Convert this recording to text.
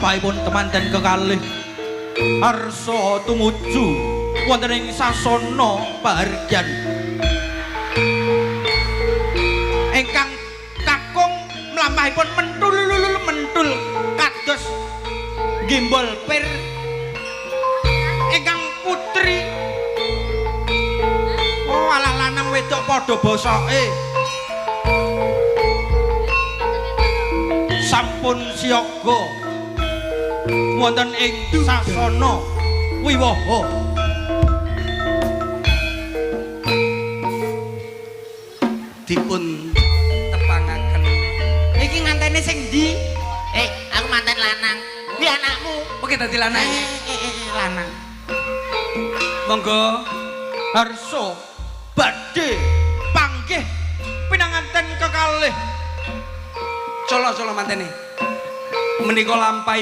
lampahipun temanten kekalih arsa tumuju wonten ing sasana pahargyan ingkang kakung mlampahipun mentul kados gimbal pir ingkang putri alah lanang wedok padha bosoke sampun siaga wonten ing sasana wiwaha dipun tepangaken iki ngantene sing ndi aku mantan lanang kuwi anakmu oke dadi lanang lanang monggo harsa badhe panggih pinanganten kekalih colo mantene menika lampahi